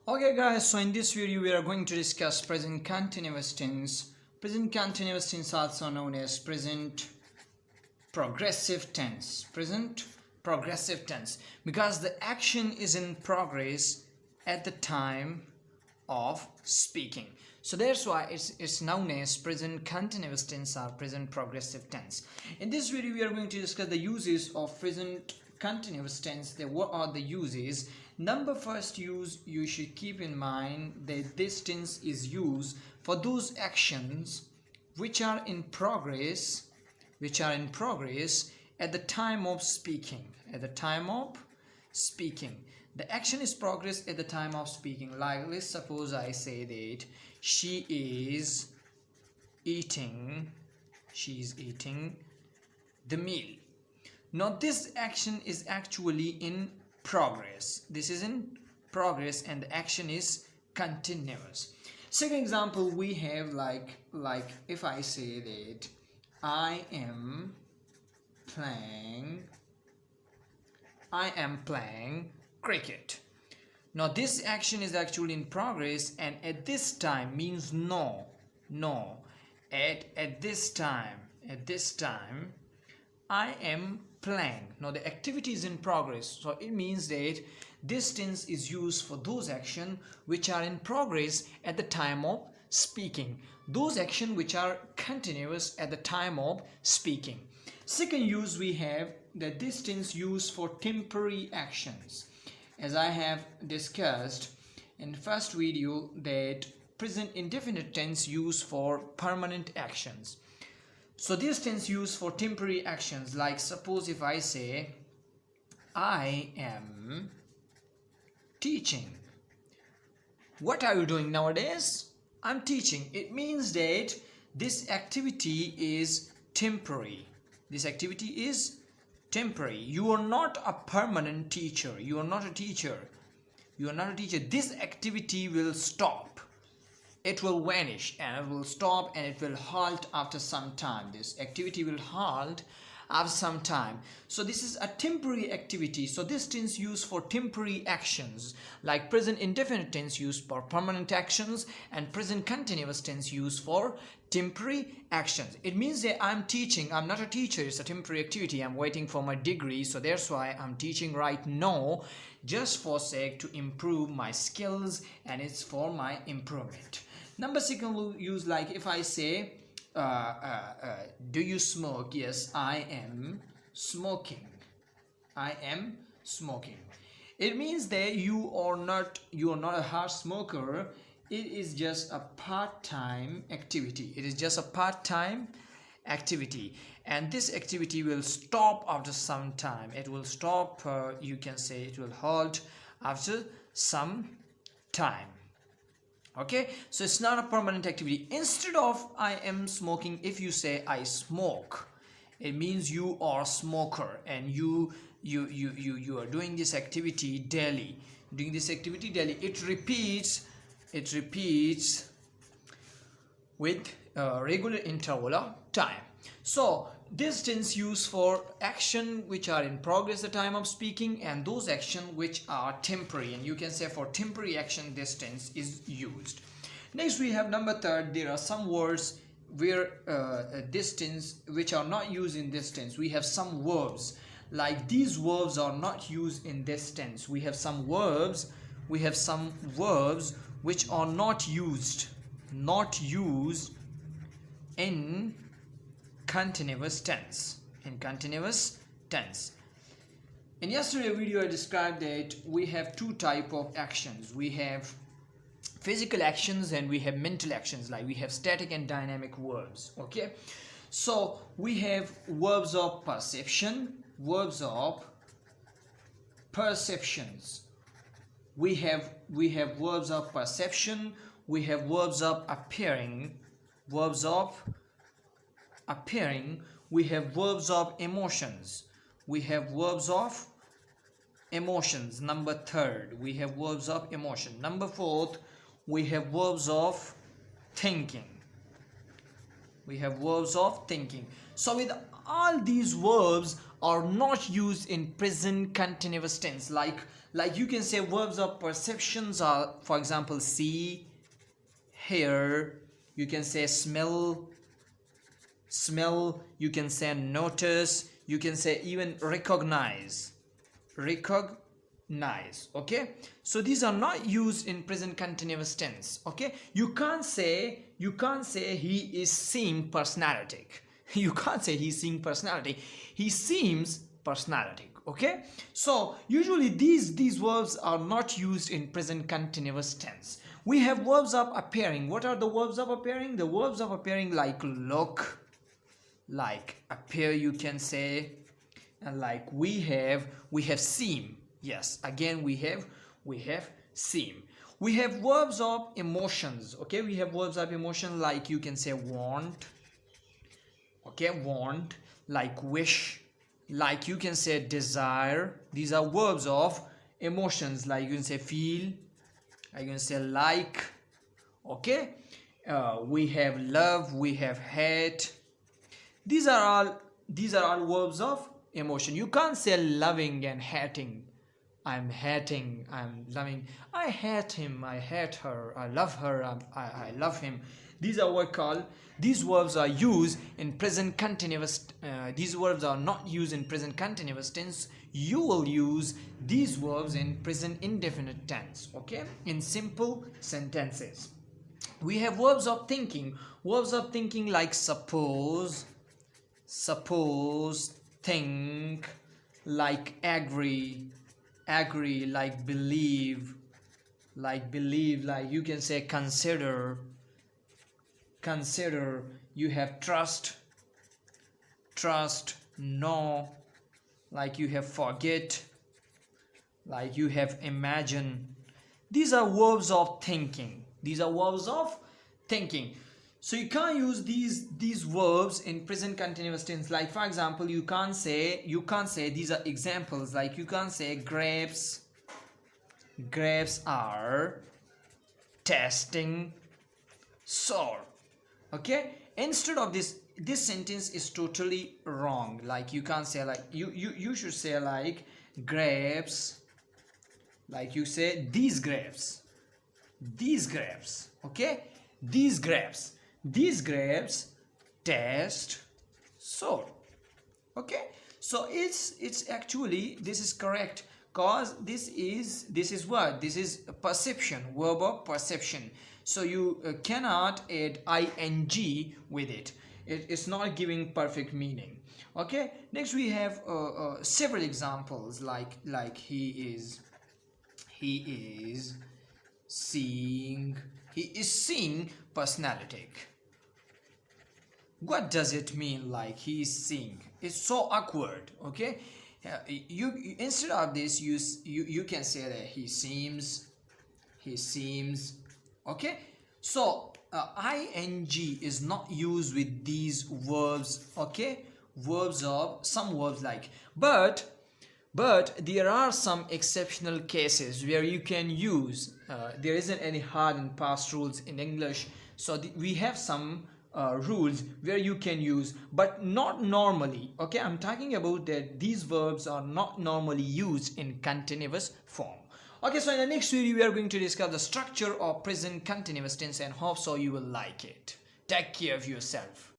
Okay guys, so in this video we are going to discuss present continuous tense. Present continuous tense also known as present progressive tense. Present progressive tense because the action is in progress at the time of speaking. So that's why it's known as present continuous tense or present progressive tense. In this video we are going to discuss the uses of present continuous tense. What are the uses? Number first use, you should keep in mind that this tense is used for those actions which are in progress at the time of speaking. At the time of speaking, the action is progress at the time of speaking. Like, let's suppose I say that she is eating the meal. Now this action is actually in progress. This is in progress and the action is continuous. Second example we have like if I say that I am playing cricket. Now this action is actually in progress and at this time means at this time I am playing. Now the activity is in progress, so it means that this tense is used for those actions which are in progress at the time of speaking, those actions which are continuous at the time of speaking. Second use we have that this tense used for temporary actions, as I have discussed in the first video that present indefinite tense used for permanent actions. So this tense used for temporary actions, like suppose if I say I am teaching. What are you doing nowadays? I'm teaching. It means that this activity is temporary. This activity is temporary. You are not a permanent teacher. You are not a teacher. You are not a teacher. This activity will stop. It will vanish and it will stop and it will halt after some time. This activity will halt after some time. So this is a temporary activity. So this tense used for temporary actions, like present indefinite tense used for permanent actions and present continuous tense used for temporary actions. It means that I'm teaching. I'm not a teacher. It's a temporary activity. I'm waiting for my degree. So that's why I'm teaching right now, just for sake to improve my skills, and it's for my improvement. Number second we'll use like if I say do you smoke? Yes, I am smoking. I am smoking. It means that you are not a hard smoker. It is just a part-time activity. It is just a part-time activity, and this activity will stop after some time. It will stop, you can say it will halt after some time. Okay, so it's not a permanent activity. Instead of I am smoking, if you say I smoke, it means you are a smoker and you are doing this activity daily. It repeats with a regular interval of time. So this tense used for action which are in progress at the time of speaking and those actions which are temporary, and you can say for temporary action this tense is used. Next we have number third. There are some words where this tense which are not used in this tense. We have some verbs, like these verbs are not used in this tense. We have some verbs which are not used in continuous tense. In yesterday's video I described that we have two types of actions. We have physical actions and we have mental actions, like we have static and dynamic verbs. Okay, so we have verbs of perception, verbs of perceptions. We have verbs of perception, we have verbs of appearing, we have verbs of emotions, Number third, we have verbs of emotion. Number fourth, we have verbs of thinking. So with all these verbs are not used in present continuous tense. Like you can say verbs of perceptions are, for example, see, hear. You can say smell, you can say notice, you can say even recognize. Okay, so these are not used in present continuous tense. Okay, you can't say he is seeing personality. You can't say he's seeing personality, he seems personality. Okay, so usually these verbs are not used in present continuous tense. We have verbs of appearing. What are the verbs of appearing? The verbs of appearing like look, like appear, you can say, and like we have seem. Yes, again we have seem. We have verbs of emotions. Okay, we have verbs of emotion like you can say want. Okay, want, like wish, like you can say desire. These are verbs of emotions. Like you can say feel, I can say like. Okay, we have love, we have hate. These are all verbs of emotion. You can't say loving and hating. I'm hating, I'm loving, I hate him, I hate her, I love her, I love him. These are what called, these verbs are used in present continuous. These verbs are not used in present continuous tense. You will use these verbs in present indefinite tense. Okay, in simple sentences. We have verbs of thinking. Verbs of thinking like suppose, think, like agree, like believe, like you can say consider. You have trust, know, like you have forget, like you have imagine. These are verbs of thinking. So you can't use these verbs in present continuous tense. Like for example, you can't say these are examples. Like you can't say grapes are tasting sour. Okay, instead of this sentence is totally wrong. Like you can't say, like you should say like grapes, like you say these grapes. Okay, these grapes taste sour. Okay, so it's actually, this is correct, cause this is what, this is perception, verb of perception. So you cannot add ing with it. It's not giving perfect meaning. Okay, next we have several examples like he is seeing personality. What does it mean, like he is seeing? It's so awkward. Okay, you instead of this you can say that he seems. Okay, so ing is not used with these verbs. Okay, verbs of some verbs like, but there are some exceptional cases where you can use. There isn't any hard and fast rules in English, so we have some rules where you can use, but not normally. Okay, I'm talking about that these verbs are not normally used in continuous form. Okay, so in the next video we are going to discuss the structure of present continuous tense, and hope so you will like it. Take care of yourself.